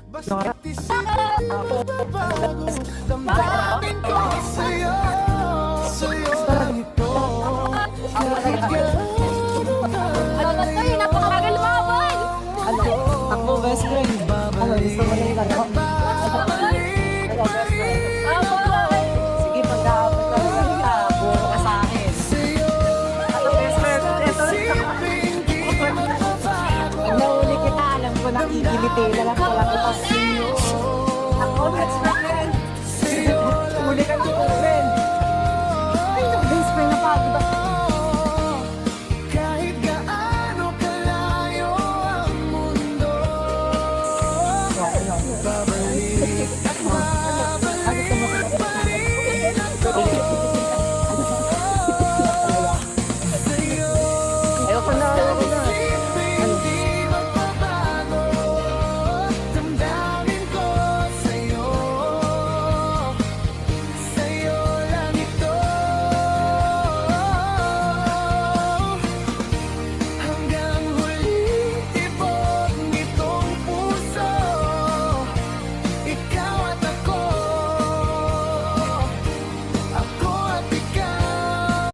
Basta't isa'y bago, damdamin ko sa'yo, sa'yo lang ito. Kahit gano'n kalayo, napakagal lumabay. Ako, best friend. Ano, gusto mo na yung laro? babalik pa rin Sige, pag-aabot ka rin kita, buo ka sa akin. sa'yo. Ano, best friend? Ito. Isipin di mababago. Pag nahuli kita, alam ko na kikiliti na lang pala kita. Ako, best friend. Sa'yo lang Huli ka dito, friend.